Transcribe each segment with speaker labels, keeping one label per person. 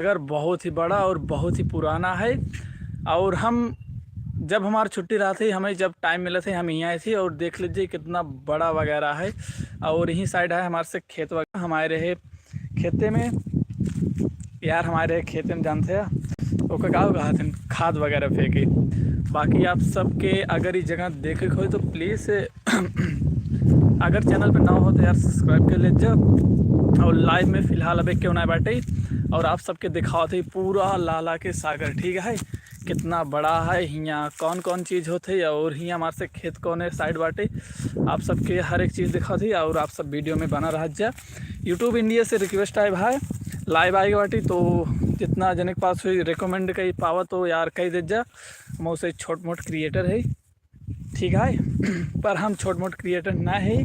Speaker 1: अगर बहुत ही बड़ा और बहुत ही पुराना है। और हम जब हमारी छुट्टी रहती हमें जब टाइम मिला थे हम यहाँ आए थे और देख लीजिए कितना बड़ा वगैरह है। और यहीं साइड है हमारे से खेत वगैरह हमारे रहे खेते में यार हमारे खेते में जानते हैं वो का कहा थे खाद वगैरह फेंके। बाकी आप सबके अगर ये जगह देखे हो तो प्लीज़ अगर चैनल पे ना हो तो यार सब्सक्राइब कर लीजिए। और लाइव में फ़िलहाल अभी क्यों ना बैठे और आप सबके दिखाओ थे पूरा लाला के सागर ठीक है कितना बड़ा है यहाँ कौन कौन चीज़ होते और यहाँ हमारे से खेत कौन है साइड बाटे आप सबके हर एक चीज़ दिखा थी और आप सब वीडियो में बना रहा जा। यूट्यूब इंडिया से रिक्वेस्ट है भाई लाइव आएगी बाटी तो जितना जने के पास हुई रिकमेंड कही पावा तो यार कही दे जा। हम उसे छोट मोट क्रिएटर है ठीक है पर हम छोट मोट क्रिएटर ना है।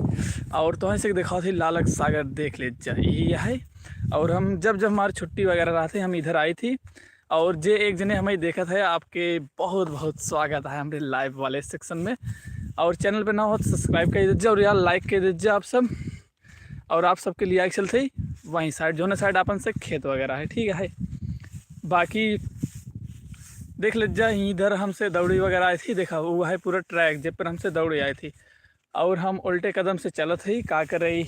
Speaker 1: और तो ऐसे दिखाओ थी लालक सागर देख ले जा यही है। और हम जब जब हमारी छुट्टी वगैरह रहती हम इधर आई थी और जे एक जने हमें देखा था आपके बहुत बहुत स्वागत है हमारे लाइव वाले सेक्शन में। और चैनल पे ना हो तो सब्सक्राइब कर दीजिए और यार लाइक कर दीजिए आप सब। और आप सबके लिए एक्सल थी वहीं साइड जो ना साइड अपन से खेत वगैरह है ठीक है। बाकी देख लीजिए इधर हमसे दौड़ी वगैरह आई थी देखा वो है पूरा ट्रैक जब पर हमसे दौड़ी आई थी। और हम उल्टे कदम से चलत ही का कर रही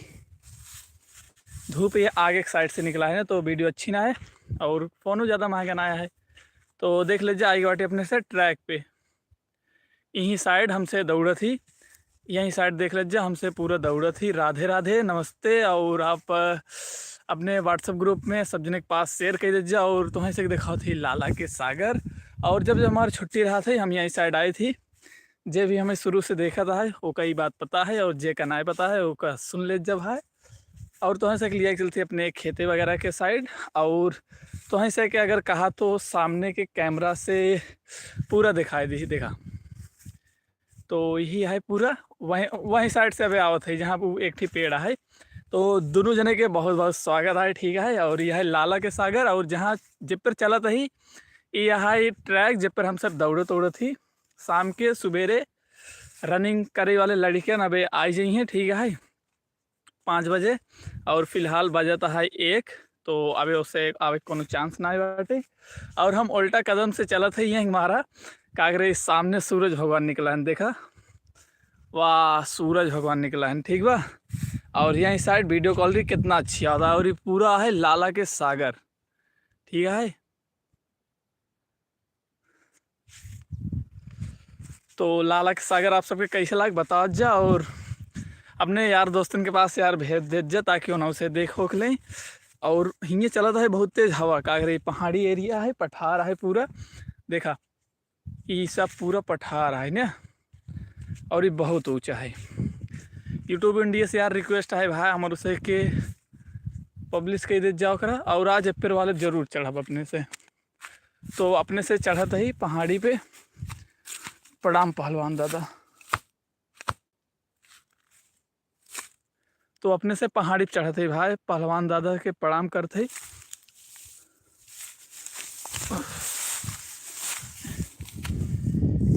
Speaker 1: धूप ये आगे एक साइड से निकला है ना तो वीडियो अच्छी ना है और फ़ोन ज़्यादा महंगा ना आया है। तो देख लीजिए आगे बाटी अपने से ट्रैक पे यहीं साइड हमसे दौड़ थी यहीं साइड देख लीजिए हमसे पूरा दौड़ थी। राधे राधे नमस्ते। और आप अपने व्हाट्सएप ग्रुप में सब जने के पास शेयर कर दीजिए। और तुम्हें से दिखाओ थी लाला के सागर। और जब जब हमारी छुट्टी रहा थी हम यहीं साइड आई थी जे भी हमें शुरू से देखा था है वो कई बात पता है और जे का ना पता है वो का सुन ले जब है। और तो से लिया चलती अपने खेते वगैरह के साइड। और तो से कि अगर कहा तो सामने के कैमरा से पूरा दिखाई दी देखा तो यही है पूरा वहीं वहीं साइड से अभी आवत है जहाँ वो एक ही पेड़ है। तो दोनों जने के बहुत बहुत स्वागत है ठीक है। और यह है लाला के सागर और जहाँ जब पर चला ही यह है ट्रैक जब पर हम सब दौड़े तोड़े थी शाम के सवेरे रनिंग करे वाले लड़कियाँ अभी आई जाइ हैं ठीक है 5 बजे। और फिलहाल बजाता है 1 तो अभी उससे अभी कोनो चांस ना बाटे। और हम उल्टा कदम से चलत है यहीं हमारा कागरे सामने सूरज भगवान निकला है देखा वाह सूरज भगवान निकला है ठीक बा। और यहीं साइड वीडियो क्वालिटी कितना अच्छी आता है और ये पूरा है लाला के सागर ठीक है। तो लाला के सागर आप सबके कैसे लाग बता जा और अपने यार दोस्तों के पास यार भेज दे जा ताकि उन्हें उसे देखो लें। और हिंगे चला है बहुत तेज हवा कागरे पहाड़ी एरिया है पठार है पूरा देखा ये सब पूरा पठार है ना और ये बहुत ऊंचा है। यूट्यूब इंडिया से यार रिक्वेस्ट है भाई हमारे से के पब्लिश कर दे जाओ करा। और आज एप्पर वाले जरूर चढ़ब अपने से तो अपने से चढ़त ही पहाड़ी पे प्रणाम पहलवान दादा। तो अपने से पहाड़ी पे चढ़ते भाई पहलवान दादा के प्रणाम करते।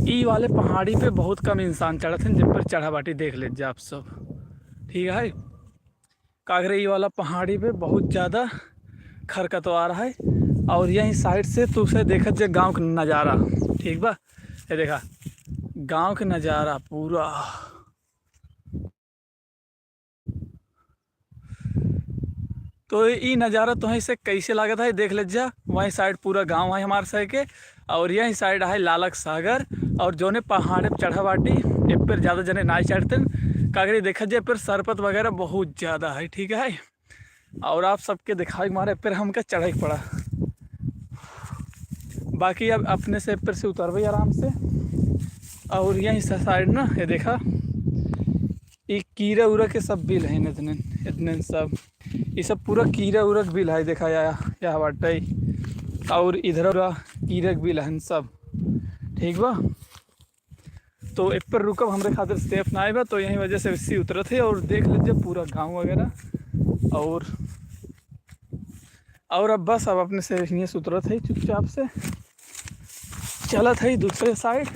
Speaker 1: ई वाले पहाड़ी पे बहुत कम इंसान चढ़ते हैं जिन पर चढ़ा बाटी देख लीजिए आप सब ठीक है। कागरे ई वाला पहाड़ी पे बहुत ज़्यादा खरकतवार है। और यहीं साइड से तो उसे देखा जाए गांव का नज़ारा ठीक बा ये देखा गांव का नज़ारा पूरा तो ये नज़ारा तो से कैसे लागत है देख लीजिए वहीं साइड पूरा गांव है हमारे सह के। और यही साइड है लालक सागर और जो ने पहाड़ पर चढ़ा बाटी एक पर ज़्यादा जने ना चढ़ते कागरी देखा जाए पर सरपत वगैरह बहुत ज़्यादा है ठीक है। और आप सबके दिखाई मारे पर हमका चढ़ाई पड़ा। बाकी अब अपने से पर से उतरबे आराम से। और यहीं साइड ना ये देखा ये कीड़ा उड़ा के सब बिल है इतने इतने सब ये सब पूरा कीड़ा उड़ा के बिल है देखा या बाटे। और इधर कीड़ा के बिल है सब ठीक बा। तो एक पर रुकब हमारे खातिर सेफ ना आए बा तो यही वजह से इसी उतरत है और देख लीजिए पूरा गांव वगैरह। और अब बस अब अपने से यहीं से उतरत है चुपचाप से चलत है दूसरे साइड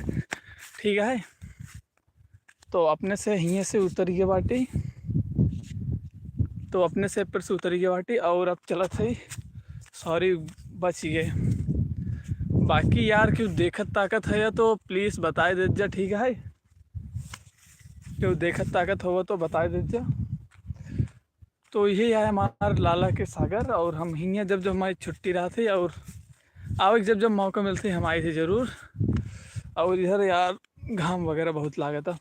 Speaker 1: ठीक है। तो अपने से यहीं से उतरिए बाटी तो अपने से पर से उतरिए बाटी और अब चलत है सॉरी बच गए। बाकी यार क्यों देखत ताकत है तो प्लीज़ बताए दीजिए, ठीक है? क्यों देखत ताकत हो तो बताए दीजिए। तो यही है हमारा लाला के सागर, और हम हियाँ जब जब हमारी छुट्टी रहती और आवे जब जब मौका मिलती हम आए थे ज़रूर। और इधर यार घाम वगैरह बहुत लागत था,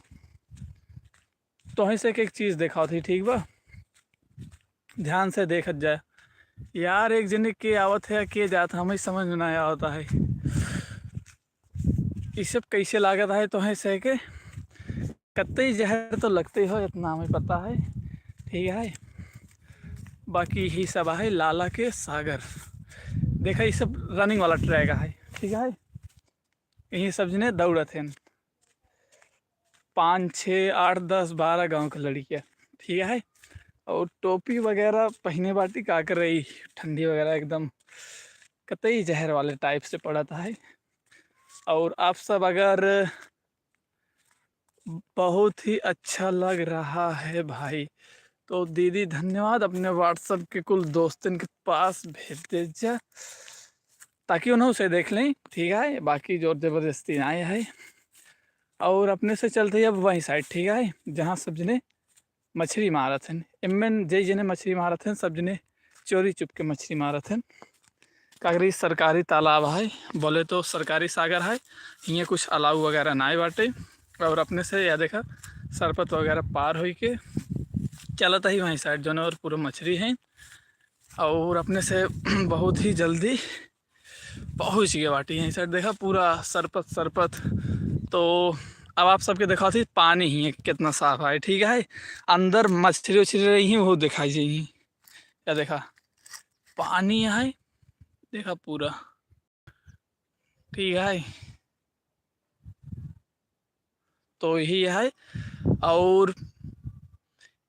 Speaker 1: तो वहीं से एक चीज़ देखा थी, ठीक बा? ध्यान से देखत जाए यार, एक जने के आवत है के जात हमें समझ में नहीं आता है ये सब कैसे लागत है। तो है से के कत्ते जहर तो लगते हो, इतना हमें पता है, ठीक है? बाकी ही सब है लाला के सागर। देखा ये सब रनिंग वाला ट्रैक है, ठीक है? यही सब जने दौड़त हैं, 5 6 8 10 12 गांव के लड़कियाँ, ठीक है? और टोपी वगैरह पहने बाटी का कर रही, ठंडी वगैरह एकदम कतई जहर वाले टाइप से पड़ता है। और आप सब अगर बहुत ही अच्छा लग रहा है भाई तो दीदी धन्यवाद, अपने व्हाट्सएप के कुल दोस्तन के पास भेज दीजिए ताकि उन्हें उसे देख लें, ठीक है? बाकी जोर ज़बरदस्ती आए है। और अपने से चलते ही अब वहीं साइड, ठीक है, जहाँ सब जने मछली मारत हैं। इनमें जय जने मछली मारत हैं, सब जने चोरी चुप के मछली मारत हैं। कागरी सरकारी तालाब है, बोले तो सरकारी सागर है, ये कुछ अलाउ वगैरह ना बाटे। और अपने से या देखा सरपत वगैरह पार हो के चलता ही वहीं साइड जो और पूरा मछली है। और अपने से बहुत ही जल्दी पहुंच गए बाटी यहीं साइड, देखा पूरा सरपत सरपत। तो अब आप सबके देखा थी पानी ही है कितना साफ है, ठीक है? अंदर मछली उछली रही हैं वो दिखाई जाएगी, क्या देखा पानी है, देखा पूरा, ठीक है? तो यही है। और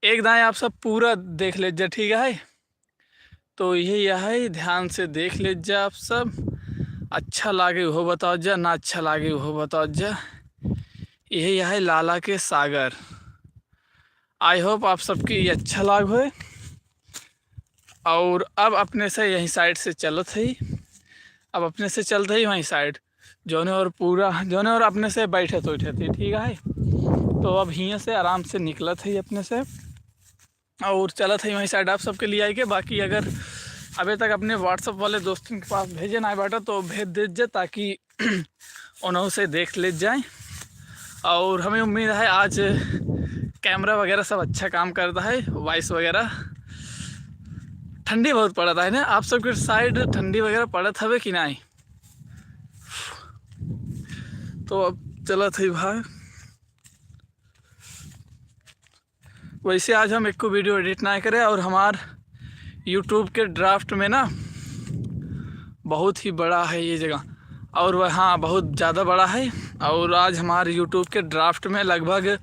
Speaker 1: एक दाएं आप सब पूरा देख लीजिए, ठीक है? तो यही है, ध्यान से देख लीजिए आप सब। अच्छा लागे हो बताओ जा, ना अच्छा लागे हो बताओ जा। यही है लाला के सागर। आई होप आप सबकी ये अच्छा लाग हो। और अब अपने से यहीं साइड से चलत है, अब अपने से चलते ही वहीं साइड जोने और पूरा जोने और अपने से बैठे तो थे, ठीक है? तो अब यहाँ से आराम से निकलत है अपने से और चलत है वहीं साइड आप सबके लिए आई के। बाकी अगर अभी तक अपने व्हाट्सअप वाले दोस्तों के पास भेजे ना बाटा तो भेज दीजिए ताकि उन्होंने से देख ले जाए। और हमें उम्मीद है आज कैमरा वगैरह सब अच्छा काम करता है, वॉइस वगैरह। ठंडी बहुत पड़ता है ना आप सबके साइड, ठंडी वगैरह पड़त हवे कि नहीं? तो अब चला थी भाई, वैसे आज हम एक को वीडियो एडिट ना करें और हमार यूट्यूब के ड्राफ्ट में ना बहुत ही बड़ा है ये जगह, और वह हाँ बहुत ज़्यादा बड़ा है। और आज हमारे यूट्यूब के ड्राफ्ट में लगभग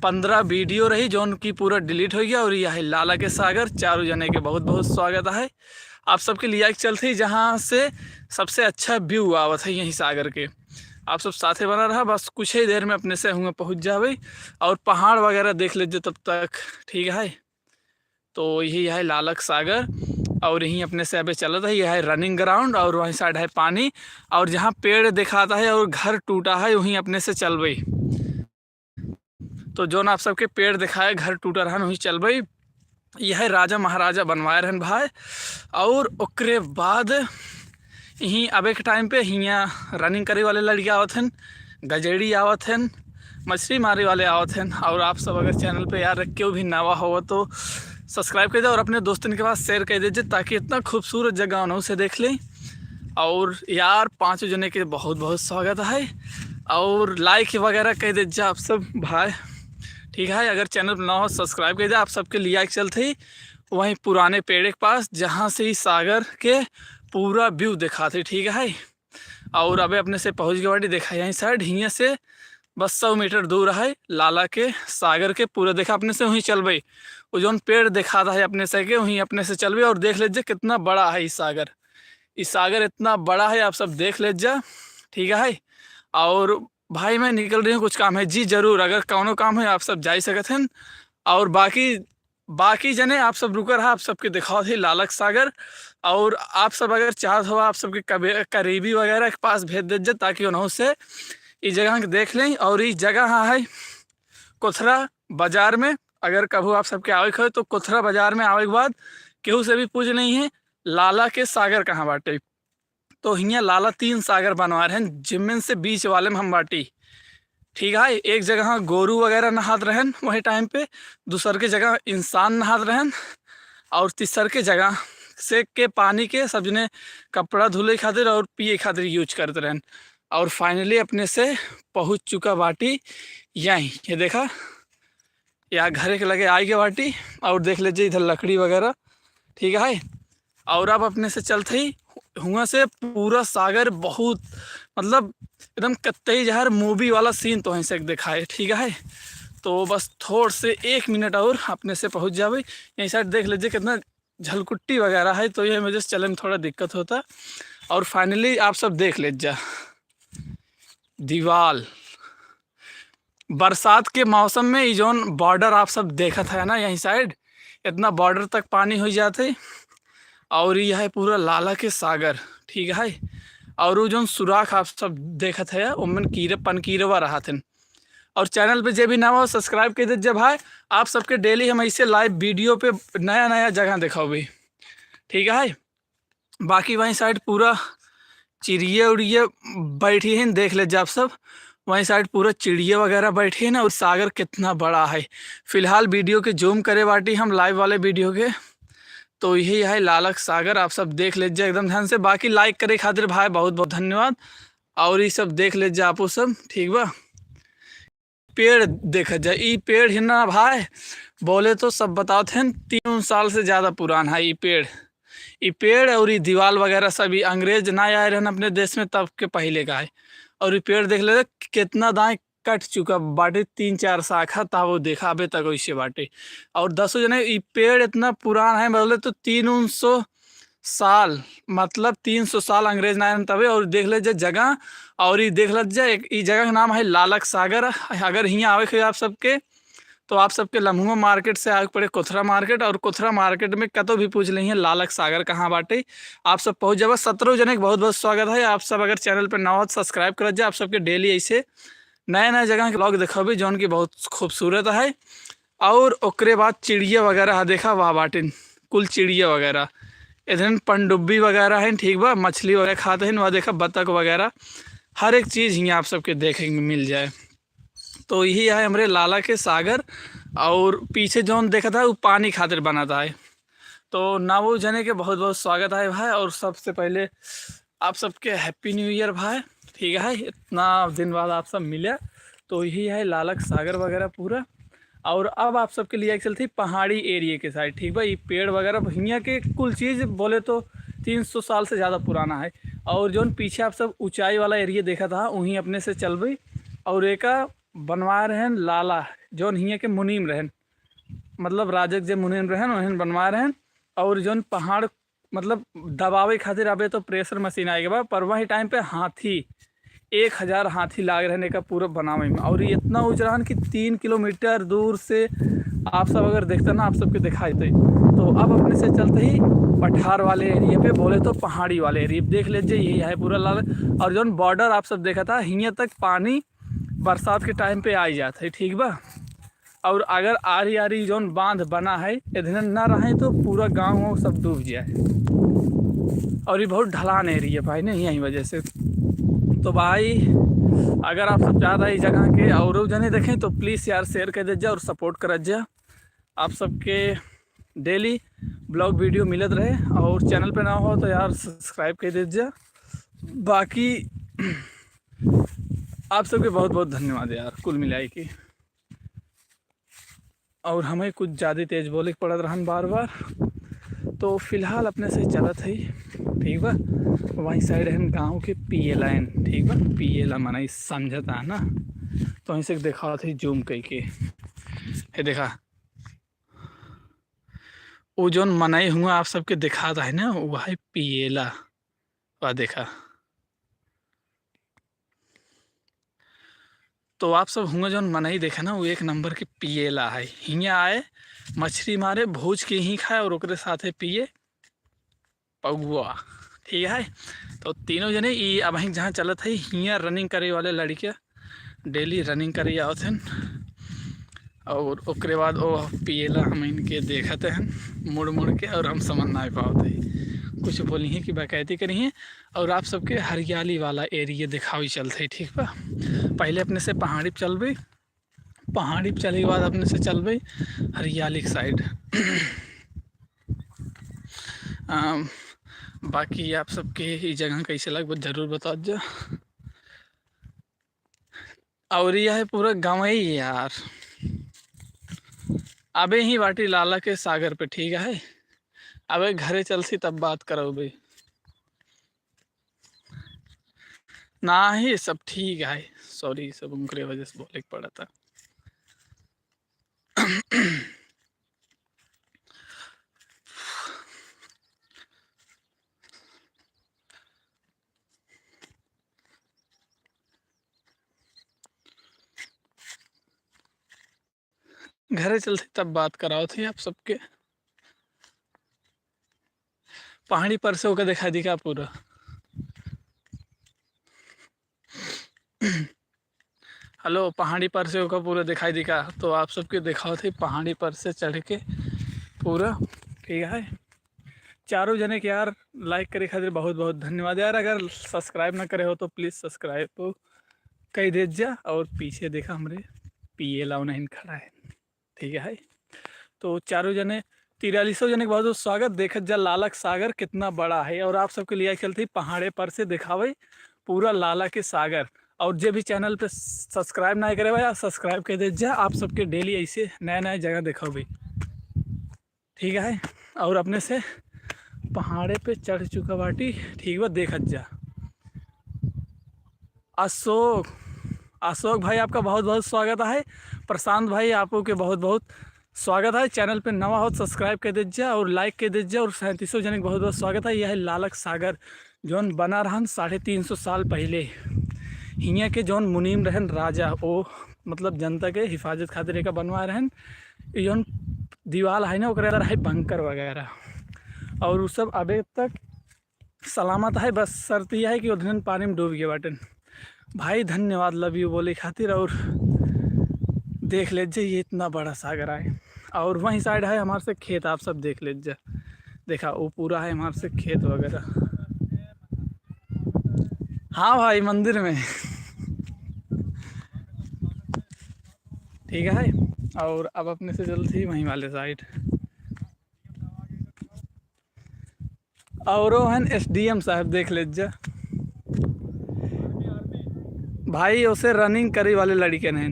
Speaker 1: 15 वीडियो रही जो उनकी पूरा डिलीट हो गया। और यह है लाला के सागर, चारों जने के बहुत बहुत स्वागत है आप सबके लिए। एक चलती जहाँ से सबसे अच्छा व्यू आवत है यहीं सागर के, आप सब साथे बना रहा, बस कुछ ही देर में अपने से हुए पहुँच जावे और पहाड़ वगैरह देख लीजिए तब तक, ठीक है? तो यही है लालक सागर। और यहीं अपने से अभी चलता है, यह है रनिंग ग्राउंड और वहीं साइड है पानी। और जहाँ पेड़ दिखाता है और घर टूटा है वहीं अपने से चल गई। तो जो ना आप सबके पेड़ दिखाए घर टूटा रहन वहीं चल गई। यह है राजा महाराजा बनवाए रहन भाई। और ओकरे बाद यहीं अबे के टाइम पे हियाँ रनिंग करे वाले लड़के आवत हैं, गजेड़ी आवत हैं, मछली मारे वाले आवत हैं। और आप सब अगर चैनल पे यार क्यों भी नवा हो तो सब्सक्राइब कर दे और अपने दोस्तों के पास शेयर कर दीजिए ताकि इतना खूबसूरत जगह उन्होंने से देख लें। और यार 5 जने के बहुत बहुत स्वागत है और लाइक वगैरह कह दीजिए आप सब भाई, ठीक है? अगर चैनल पर ना हो सब्सक्राइब कर दे। आप सबके लिए चलते ही वहीं पुराने पेड़ के पास जहाँ से ही सागर के पूरा व्यू दिखाते, ठीक है? और अबे अपने से पहुँच गए बाटी, देखा यहीं साइड हियाँ से बस 100 मीटर दूर है लाला के सागर के पूरा, देखा अपने से वहीं चल गई। वो जो पेड़ दिखाता है अपने से के वहीं अपने से चल गई। और देख लीजिए कितना बड़ा है इस सागर इतना बड़ा है, आप सब देख लीजिए, ठीक है? और भाई मैं निकल रही हूँ, कुछ काम है जी ज़रूर, अगर कौनो काम है आप सब जा सकते हैं। और बाकी बाकी जने आप सब रुकर रहा, आप सबके दिखाओ थी लालक सागर। और आप सब अगर चाहत हो आप सबके करीबी वगैरह के पास भेज दीजिए ताकि उन्हों से इस जगह के देख लें। और इस जगह है कोथरा बाजार में। अगर कभू आप सबके आवे हो तो कोथरा बाजार में आवे के बाद केहू से भी पूछ नहीं है लाला के सागर कहाँ बाटे। तो हियाँ लाला 3 सागर बनवा रहे हैं, जिनमें से बीच वाले में हम बाटी। ठीक है, एक जगह गोरू वगैरह नहात रहन वही टाइम पे, दूसर के जगह इंसान नहात रहन, और तीसर के जगह से के पानी के सब जने कपड़ा धुले खातिर और पिए खातिर यूज करते रहन। और फाइनली अपने से पहुंच चुका बाटी यहीं। ये देखा, यहाँ घरे के लगे आई के बाटी। और देख लीजिए इधर लकड़ी वगैरह। ठीक है, और अब अपने से चलते ही हुआ से पूरा सागर बहुत मतलब एकदम कत्तई जहर मूवी वाला सीन तो वहीं से दिखाए। ठीक है, तो बस थोड़ से 1 मिनट और अपने से पहुंच जावे। यहीं साइड देख लीजिए कितना झलकुट्टी वगैरह है, तो ये मुझे चलने में थोड़ा दिक्कत होता। और फाइनली आप सब देख लीजिए दीवाल। बरसात के मौसम में ये जोन बॉर्डर आप सब देखा था ना, यहीं साइड इतना बॉर्डर तक पानी हो जाते। और यह है पूरा लाला के सागर। ठीक है, और वो जो सुराख आप सब देखत है उनमें पनकीरवा रहा थे। और चैनल पे जे भी ना हो सब्सक्राइब कर दीजिए भाई। आप सबके डेली हम ऐसे लाइव वीडियो पे नया नया जगह दिखाओगे। ठीक है, बाकी वहीं साइड पूरा चिड़िया उड़िया बैठी हैं, देख लीजिए आप सब। वहीं साइड पूरा चिड़िया वगैरह बैठी है ना। और सागर कितना बड़ा है। फिलहाल वीडियो के जूम करे बाटी हम लाइव वाले वीडियो के, तो यही है लालक सागर। आप सब देख लीजिए एकदम ध्यान से। बाकी लाइक करे खातिर भाई बहुत बहुत धन्यवाद। और ये सब देख लीजिए आप सब। ठीक बा, पेड़ देखा जाए, ये पेड़ ही ना भाई बोले तो सब बताओ थे 3 साल से ज़्यादा पुराना है ये पेड़। ये पेड़ और ये दीवार वगैरह सभी अंग्रेज ना आए रहन अपने देश में तब के पहले का है। और ये पेड़ देख ले कितना दाएं कट चुका बाटे, 3-4 शाखा था वो देखा अबे तक वैसे बाटे। और 10 जने ये पेड़ इतना पुराना है बोले तो 300 साल, मतलब 300 साल अंग्रेज ना आए तबे। और देख लीजिए जगह, और ये देख लीजिए ये जगह का नाम है लालक सागर। अगर यहाँ आवे आप सबके तो आप सबके लम्हुआ मार्केट से आगे पड़े कोथरा मार्केट। और कोथरा मार्केट में कतो भी पूछ ली है लालक सागर कहाँ बाटे, आप सब पहुँच जाए। 17 जने बहुत बहुत स्वागत है। आप सब अगर चैनल पर ना हो तो सब्सक्राइब कर जाए। आप सबके डेली ऐसे नए नए जगह के ब्लॉग देखोगे जौन की बहुत खूबसूरत है। और ओकरे बाद चिड़िया वगैरह देखा वहाँ बाटे कुल चिड़िया वगैरह। इधर पनडुब्बी वगैरह है। ठीक बा, मछली वगैरह खाते हैं वहाँ देखा, बतख वगैरह हर एक चीज़ यहाँ आप सबके देखने में मिल जाए। तो यही है हमारे लाला के सागर। और पीछे जोन देखा था वो पानी खातिर बना था है। तो नावो जने के बहुत बहुत स्वागत है भाई। और सबसे पहले आप सबके हैप्पी न्यू ईयर भाई। ठीक है, इतना दिन बाद आप सब मिले। तो यही है लालक सागर वगैरह पूरा। और अब आप सबके लिए चलती पहाड़ी एरिया के साइड। ठीक भाई, पेड़ वगैरह यहाँ के कुल चीज़ बोले तो 300 साल से ज़्यादा पुराना है। और जो पीछे आप सब ऊंचाई वाला एरिया देखा था वहीं अपने से चल गई। और एक बनवा रहन लाला जौन हियाँ के मुनीम रहन, मतलब राजक जे मुनीम रहन वहन बनवा रहन। और जौन पहाड़ मतलब दबावे खातिर अबे तो प्रेशर मशीन आएगा बा, पर वही टाइम पे हाथी 1000 हाथी लाग रहने का पूरा बनावे में। और ये इतना ऊँच रहन कि 3 किलोमीटर दूर से आप सब अगर देखते ना आप सबके दिखाई दे। तो अब अपने से चलते ही पठार वाले एरिया पे बोले तो पहाड़ी वाले एरिया देख लीजिए, यही है पूरा लाल। और जो बॉर्डर आप सब देखा था हियाँ तक पानी बरसात के टाइम पे आ जाता है। ठीक बा, और अगर आरी आरी जोन बांध बना है इधर ना रहे तो पूरा गाँव सब डूब जाए। और ये बहुत ढलान एरिया भाई ना, यही वजह से। तो भाई अगर आप सब ज़्यादा इस जगह के और जने देखें तो प्लीज़ यार शेयर कर दीजिए और सपोर्ट कर दीजिए। आप सबके डेली ब्लॉग वीडियो मिलत रहे। और चैनल पे ना हो तो यार सब्सक्राइब कर दीजिए। बाकी आप सबके बहुत बहुत धन्यवाद यार कुल मिलाई की। और हमें कुछ ज़्यादा तेज़ बोले के पड़त रहन बार बार, तो फिलहाल अपने से चलत है। ठीक बा, वहीं साइड है गाँव के पिएला। ठीक बा, पिएला मना समझता है ना, तो वहीं से देखा थी जूम करके। है देखा वो जोन मनाई हुआ आप सबके दिखाता है ना, वह है पिएला। वह देखा तो आप सब हुआ जोन मनाई देखा ना वो 1 नंबर के पिएला है। हियाँ आए मछली मारे, भूज के ही खाए और ओकरे साथे पिए पौआ। ठीक है, तो तीनों जने ई अब ही जहाँ चलत है हियाँ रनिंग करे वाले लड़के डेली रनिंग करे आवत हन और ओकरे बाद वो पिएला हम इनके देखते हैं मुड़ मुड़ के और हम समझ ना पाते कुछ बोली हैं कि बाकायदी करी हैं। और आप सबके हरियाली वाला एरिया दिखाई चलते ठीक बा। पहले अपने से पहाड़ी पर चल गई, पहाड़ी पर चले के बाद अपने से चल गई हरियाली की साइड। बाकी आप सबके ये जगह कैसे लग ज़रूर बता जा। और यह है पूरा गाँव ही यार, अबे ही बाटी लाला के सागर पे। ठीक है, अबे घरे चलसी तब बात करो भाई। ना ही सब ठीक है, सॉरी सब उनके वजह से बोले पड़ा था। घरे चलते तब बात कराओ थी आप सबके। पहाड़ी पर से होकर दिखा दी क्या पूरा। हेलो, पहाड़ी पर से होकर पूरा दिखाई दिखा, तो आप सबके दिखाओ थी पहाड़ी पर से चढ़ के पूरा। ठीक है, चारों जने के यार लाइक करे खातिर बहुत बहुत धन्यवाद यार। अगर सब्सक्राइब ना करे हो तो प्लीज़ सब्सक्राइब कर दीजिए। और पीछे देखा हमारे पीए लाउन खड़ा है। ठीक है, तो चारों जने 4300 जने के बहुत बहुत स्वागत। देखत जा लाला के सागर कितना बड़ा है और आप सबके लिए चलती पहाड़े पर से दिखावे पूरा लाला के सागर। और जो भी चैनल पे सब्सक्राइब ना करे भाई सब्सक्राइब कर दीजिए। आप सबके डेली ऐसे नए नए जगह देखो भाई। ठीक है, और अपने से पहाड़े पे चढ़ चुका बाटी। ठीक बा, देखत जा। अशोक भाई आपका बहुत बहुत स्वागत है। प्रशांत भाई आपको के बहुत बहुत स्वागत है। चैनल पे नवा हो सब्सक्राइब कर दीजिए और लाइक कर दीजिए। और 3700 जने का बहुत बहुत स्वागत है। यह है लालक सागर जौन बना रहन 350 साल पहले। हियाँ के जौन मुनीम रहन राजा, वो मतलब जनता के हिफाजत खातिर एक बनवा रहन। जौन दीवार है ना ओकरे अंदर है बंकर वगैरह, और वो सब अभी तक सलामत है। बस शर्त यह है कि उधन पानी में डूब गया बाटन। भाई धन्यवाद लव यू बोले खातिर। और देख लीजिए ये इतना बड़ा सागर है। और वहीं साइड है हमारे से खेत, आप सब देख लीजिए। देखा वो पूरा है हमारे से खेत वगैरह। हाँ भाई मंदिर में। ठीक है, और अब अपने से चलती थी वहीं वाले साइड। और वो हैं SDM साहब देख लीजिए भाई, उसे रनिंग करी वाले लड़के हैं।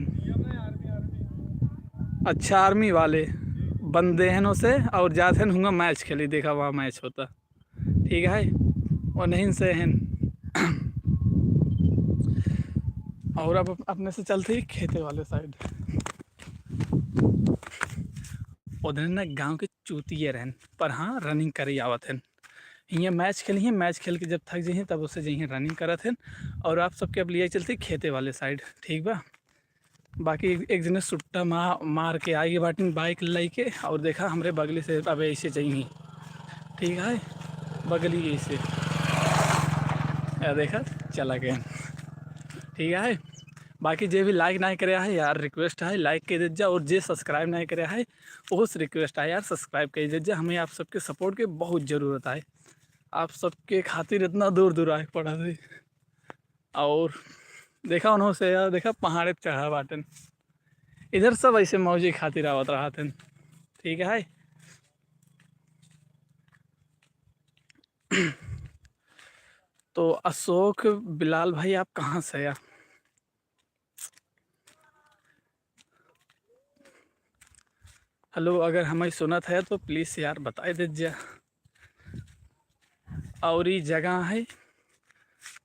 Speaker 1: अच्छा, आर्मी वाले बंदे हैं उसे। और जाते हैं हुआ मैच खेली, देखा वहाँ मैच होता। ठीक है, और नहीं से हैं। और अब अपने से चलते ही खेते वाले साइड। उधर ना गांव के चूतिए रहन, पर हाँ रनिंग करी आवत हैं। ये मैच खेली, मैच खेल के जब थक जाइए तब उससे जहीं रनिंग करत हैं। और आप सबके अब लिए चलते खेते वाले साइड। ठीक बा, बाकी एक दिन सुट्टा मार के आई बाटी बाइक लाई के। और देखा हमरे बगली से अब ऐसे चाहिए। ठीक है, बगली ऐसे देखा चला गया। ठीक है, बाकी जे भी लाइक नहीं करे है यार रिक्वेस्ट है लाइक कर दीजिए। और जे सब्सक्राइब नहीं करे है उस रिक्वेस्ट है यार सब्सक्राइब कर दीजिए। हमें आप सबके सपोर्ट की बहुत ज़रूरत है। आप सबके खातिर इतना दूर दूर आए पड़ा थी। और देखा उन्होंने से यार, देखा पहाड़े पर चढ़ा बाटन। इधर सब ऐसे मौजी खातिर आवत रहा थे। ठीक है, तो अशोक बिलाल भाई आप कहाँ से यार? हेलो, अगर हमें सुनत है तो प्लीज़ यार बता दीजिए। और ये जगह है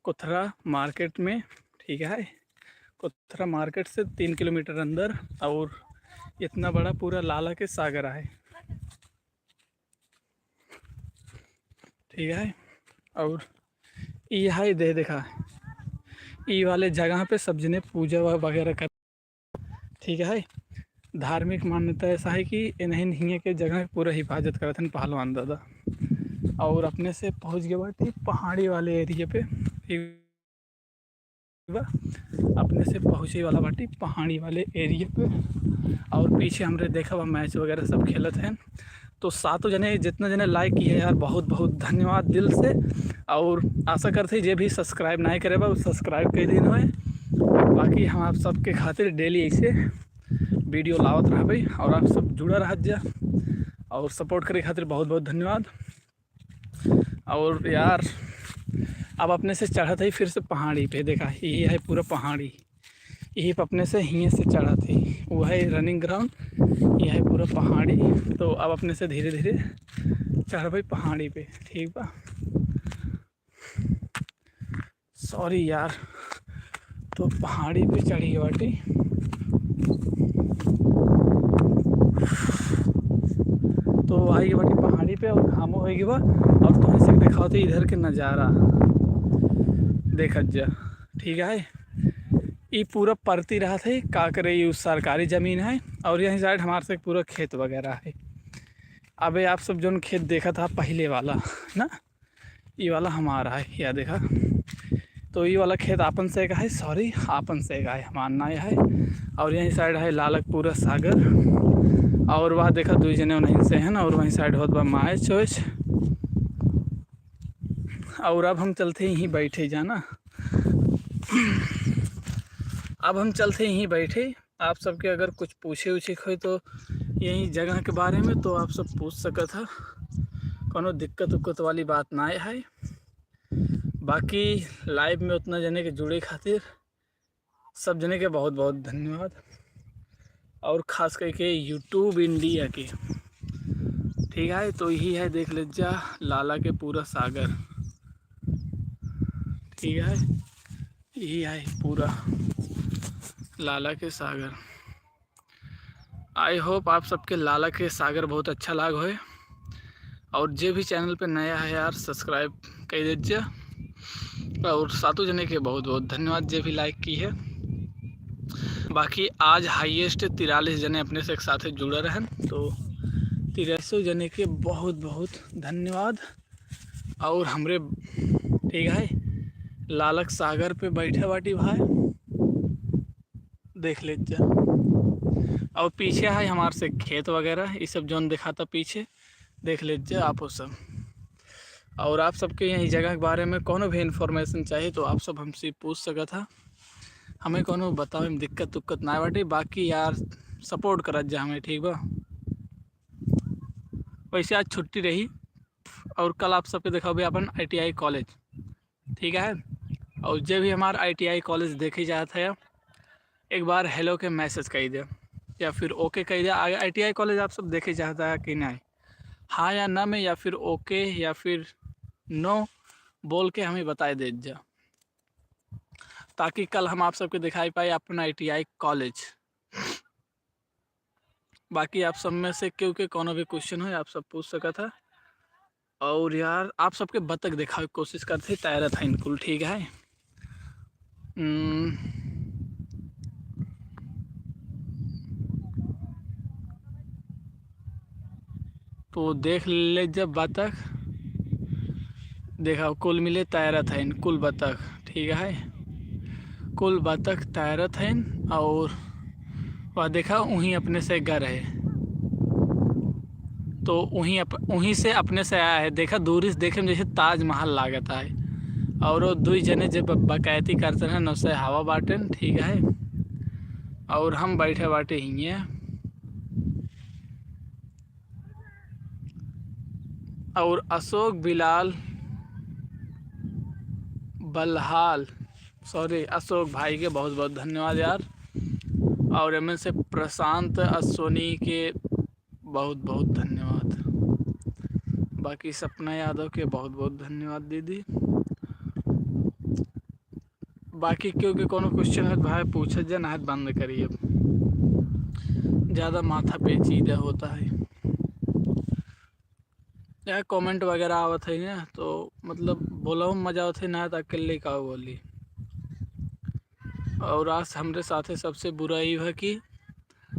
Speaker 1: कुथरा मार्केट में। ठीक है, कुथरा मार्केट से 3 किलोमीटर अंदर। और इतना बड़ा पूरा लाला के सागर है। ठीक है, और ये है दे देखा ये वाले जगह पे सब जने पूजा वगैरह कर। ठीक है, धार्मिक मान्यता ऐसा है कि इन्हें हियाँ के जगह के पूरा हिफाजत करत हन पहलवान दादा। और अपने से पहुँच गए बाटी पहाड़ी वाले एरिया पे, ठीक बा। अपने से पहुँचे वाला बाटी पहाड़ी वाले एरिया पे, और पीछे हमरे देखा हुआ मैच वगैरह सब खेलत हैं। तो सातों जने जितने जने लाइक किए यार, बहुत बहुत धन्यवाद दिल से। और आशा करते जे भी सब्सक्राइब नहीं करे बा सब्सक्राइब कर दिन हुए। बाकी हम आप सबके खातिर डेली ऐसे वीडियो लावत रह भाई, और आप सब जुड़ा रह जा और सपोर्ट करे खातिर बहुत बहुत धन्यवाद। और यार अब अपने से चढ़ा था फिर से पहाड़ी पे, देखा यही है पूरा पहाड़ी, यही पे अपने से हियाँ से चढ़ा थी, वो है रनिंग ग्राउंड, यह है पूरा पहाड़ी। तो अब अपने से धीरे धीरे चढ़ भाई पहाड़ी पे, ठीक बा। सॉरी यार, तो पहाड़ी पे चढ़ी है बाटी। तो आई बाटी पहाड़ी पे और घामो होगी बा। और तुम्हें से दिखाओ तो इधर के नज़ारा देखत जा, ठीक है। ये पूरा परती रहा था का करे, ये सरकारी ज़मीन है और यहीं साइड हमारे से पूरा खेत वगैरह है। अबे आप सब जो खेत देखा था पहले वाला ना, ये वाला हमारा है, या देखा। तो ये वाला खेत आपन से का है, सॉरी आपन से का है, मानना है। और यहीं साइड है लालकपुरा सागर, और वह देखा दो जने वहीं से है ना, और वहीं साइड होत बा माए चोच। और अब हम चलते यहीं बैठे जाना, अब हम चलते यहीं बैठे। आप सबके अगर कुछ पूछे उछे हो तो यही जगह के बारे में तो आप सब पूछ सकत है, कोनो दिक्कत उक्कत वाली बात ना है। बाकी लाइव में उतना जने के जुड़े खातिर सब जने के बहुत बहुत धन्यवाद। और ख़ास करके यूट्यूब इंडिया के, ठीक है। तो यही है, देख लीजिए लाला के पूरा सागर, ठीक है। यही है पूरा लाला के सागर। आई होप आप सबके लाला के सागर बहुत अच्छा लाग होए। और जे भी चैनल पे नया है यार सब्सक्राइब कर दीजिए। और सातों जने के बहुत बहुत धन्यवाद जे भी लाइक की है। बाकी आज हाईएस्ट 43 जने अपने से एक साथ जुड़े रहें, तो 43 जने के बहुत बहुत धन्यवाद। और हमरे ठीक है लालक सागर पे बैठे बाटी भाई, देख लीजिए। और पीछे है हमारे से खेत वगैरह, ये सब जोन दिखाता पीछे, देख लीजिए आप वो सब। और आप सबके यही जगह के बारे में कोनो भी इन्फॉर्मेशन चाहिए तो आप सब हमसे पूछ सका था, हमें कोनो बताओ में दिक्कत उक्कत ना बाटी। बाकी यार सपोर्ट करत जा हमें, ठीक बा। वैसे आज छुट्टी रही, और कल आप सबके देखा भी अपन ITI कॉलेज, ठीक है। और जब भी हमारा ITI कॉलेज देखे जाता है, एक बार हेलो के मैसेज कही दे या फिर ओके कही दे। आगे ITI कॉलेज आप सब देखे जाता है कि नहीं, हाँ या ना में, या फिर ओके या फिर नो बोल के हमें बताए दे जा, ताकि कल हम आप सबके दिखाई पाए अपना ITI कॉलेज। बाकी आप सब में से क्योंकि कोनो भी क्वेश्चन हो आप सब पूछ सका था। और यार आप सबके बतख दिखावे की कोशिश करते तैरत है इनकुल, ठीक है। तो देख ले जब बतख देखा, कुल मिले तैरत है कुल बतख, ठीक है। कुल बतख तैरत है। और वह देखा वहीं अपने से घर है, तो वहीं से अपने से आया है। देखा दूरी से देखे में जैसे ताजमहल लागता है। और वो दो जने जब बकैती करते हैं न से हवा बाटन, ठीक है। और हम बैठे बाटे ही, और अशोक बिलाल बलहाल, सॉरी अशोक भाई के बहुत बहुत धन्यवाद यार। और एम से प्रशांत अश्वनी के बहुत बहुत धन्यवाद। बाकी सपना यादव के बहुत बहुत धन्यवाद दीदी। बाकी क्योंकि कोनो क्वेश्चन है भाई पूछ जा ना, बंद करिए, ज़्यादा माथा पेचीदा होता है या कमेंट वगैरह आवत है ना, तो मतलब बोला मजा आवत है ना, तो अकेले का बोली। और आज हमरे साथ सबसे बुरा ये है कि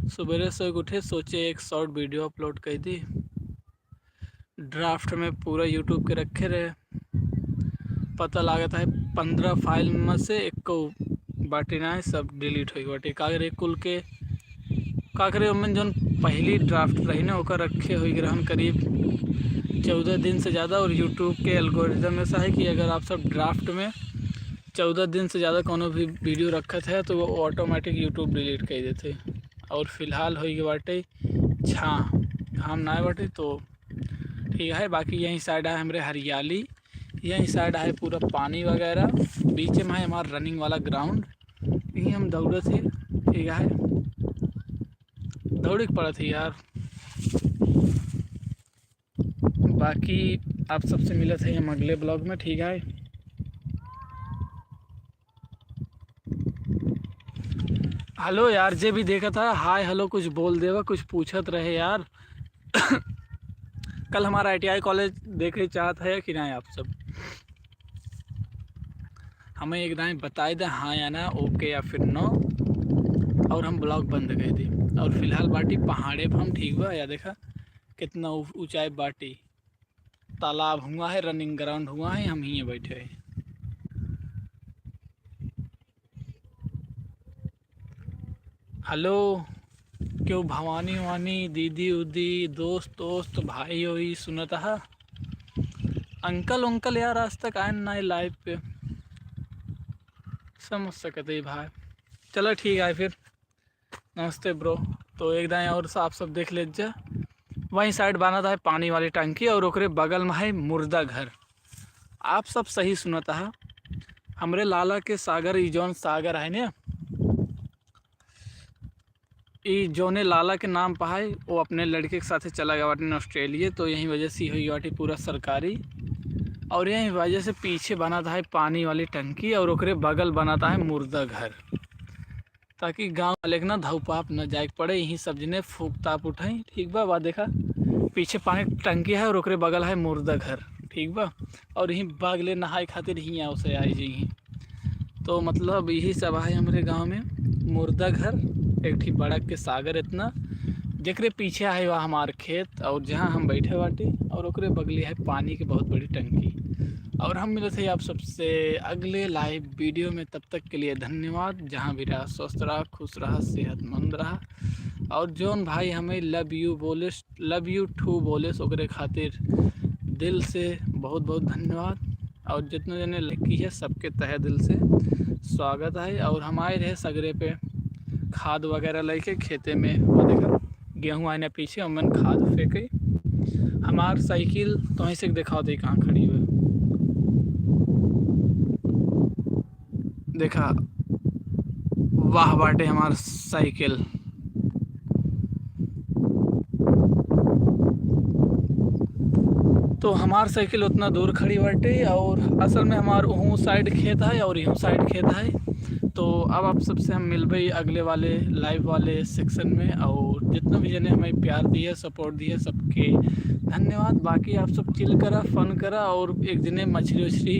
Speaker 1: सवेरे से उठे सोचे एक शॉर्ट वीडियो अपलोड कर दी। ड्राफ्ट में पूरा यूट्यूब के रखे रहे, पता लागत है 15 फाइल में से एक को बाटी ना है, सब डिलीट हो बाटी कागरे कुल के काकरे उमन जौन पहली ड्राफ्ट रही ना ओकर रखे हुई ग्रहण करीब 14 दिन से ज़्यादा। और यूट्यूब के एल्गोरिदम में ऐसा है कि अगर आप सब ड्राफ्ट में 14 दिन से ज़्यादा कोनो भी वीडियो रखत है तो वो ऑटोमेटिक यूट्यूब डिलीट कर देते। और फिलहाल हो गए बाटे घाम ना बाटे तो ठीक है। बाकी यहीं साइड है हमारे हरियाली, यहीं साइड है पूरा पानी वगैरह, बीच में है हमारा रनिंग वाला ग्राउंड, यहीं हम दौड़े थे। ठीक है, दौड़े के पड़ा थी यार। बाकी आप सबसे मिले थे हम अगले ब्लॉग में। ठीक है, हेलो यार, जे भी देखा था हाय हेलो कुछ बोल देवा, कुछ पूछत रहे यार। कल हमारा ITI कॉलेज देखे चाहत है कि नहीं आप सब, हमें एक दाएँ बताए दे हाँ या ना, ओके या फिर नो, और हम ब्लॉग बंद कर दी। और फिलहाल बाटी पहाड़े पर हम, ठीक बा, या देखा कितना ऊंचाई बाटी, तालाब हुआ है, रनिंग ग्राउंड हुआ है, हम ही बैठे हैं। हेलो क्यों भवानी वानी दीदी उदी दोस्त भाई होई सुनता है, अंकल यार आज तक आए ना लाइव पे, समझ सकते भाई। चलो ठीक है फिर, नमस्ते ब्रो। तो एक दाएँ और आप सब देख लीजिए, वहीं साइड बना था पानी वाली टंकी और ओकरे बगल में है मुर्दा घर। आप सब सही सुनता है, हमरे लाला के सागर, ई जौन सागर है ना, ई जोने लाला के नाम पर है, वो अपने लड़के के साथ चला गया बाटी ऑस्ट्रेलिया, तो यही वजह से हुई बाटी पूरा सरकारी। और यही वजह से पीछे बना था पानी वाली टंकी और ओकरे बगल बनाता है मुर्दा घर, ताकि गांव वाले के ना धूपाप न जाए पड़े, यहीं सब जने फूक ताप उठाई। ठीक बा, देखा पीछे पानी टंकी है और ओकरे बगल है मुर्दा घर। ठीक बा, और यहीं बागले नहाए खातिर ही उसे आई जी। तो मतलब यही सब है हमारे गांव में, मुर्दा घर, एक ठीक बड़ा के सागर इतना, जकरे पीछे है वह हमार खेत और जहाँ हम बैठे बाटी, और ओकरे बगली है पानी की बहुत बड़ी टंकी। और हम मिले थे आप सबसे अगले लाइव वीडियो में, तब तक के लिए धन्यवाद। जहाँ भी रहा स्वस्थ रहा, खुश रहा, सेहतमंद रहा। और जौन भाई हमें लव यू टू बोले ओकरे खातिर दिल से बहुत बहुत धन्यवाद। और जितने जने लिखी है सबके तहे दिल से स्वागत है। और हम आए रहे सगरे पे खाद वगैरह लेके खेते में, वो देखा गेहूँ आने पीछे हमन खाद फेंके। हमार साइकिल तो ऐसे दिखाओ दे कहाँ खड़ी हुई, देखा वाह बाटे हमार साइकिल। तो हमार साइकिल उतना दूर खड़ी बाटे, और असल में हमार वहाँ साइड खेत है और यूँ साइड खेत है। तो अब आप सबसे हम मिलबे अगले वाले लाइव वाले सेक्शन में। और जितना भी जने हमें प्यार दिया, सपोर्ट दिया, सबके धन्यवाद। बाकी आप सब चिल करा, फन करा। और एक जने मछली उछली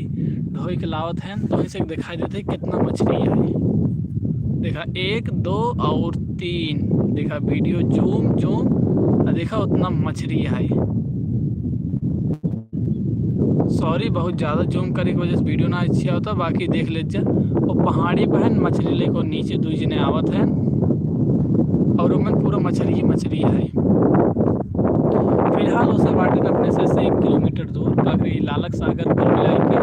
Speaker 1: ढोई के लावत हैं, तो ऐसे दिखाई देते कितना मछली है। देखा 1 2 और 3, देखा वीडियो जूम देखा उतना मछली है। सॉरी बहुत ज़्यादा जूम करे की वजह से वीडियो ना अच्छा होता। बाकी देख लीजिए वो पहाड़ी पर है, मछली लेको नीचे 2 जने आवत हैं, और उनमें पूरा मछली है। फिलहाल उसे बाटे अपने से 1 किलोमीटर दूर काफी लालक सागर पर मिला के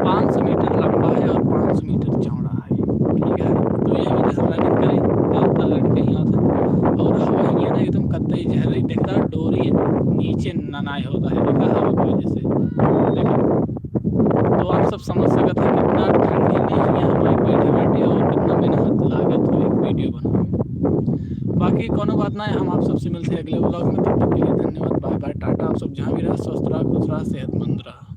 Speaker 1: 500 मीटर लंबा है और 500 मीटर चौड़ा है। ठीक है, तो यही वजह से रनिंग करें ज़्यादातर लड़के यहाँ से। और हवा ही है ना एकदम कतई जहर देखता, डोरी नीचे ननाई होता है, देखा हवा की वजह से। देखा तो आप सब समझ सकते हैं कितना ठंडी में ही हमारे बैठे और कितना मेहनत लागत हो एक वीडियो बनाने। बाकी कोनो बात ना है, हम आप सबसे मिलते हैं अगले व्लॉग में। तब तक के लिए धन्यवाद, बाय बाय, टाटा। आप सब जहाँ भी रहा स्वस्थ रहा, खुश रहा, सेहतमंद रहा।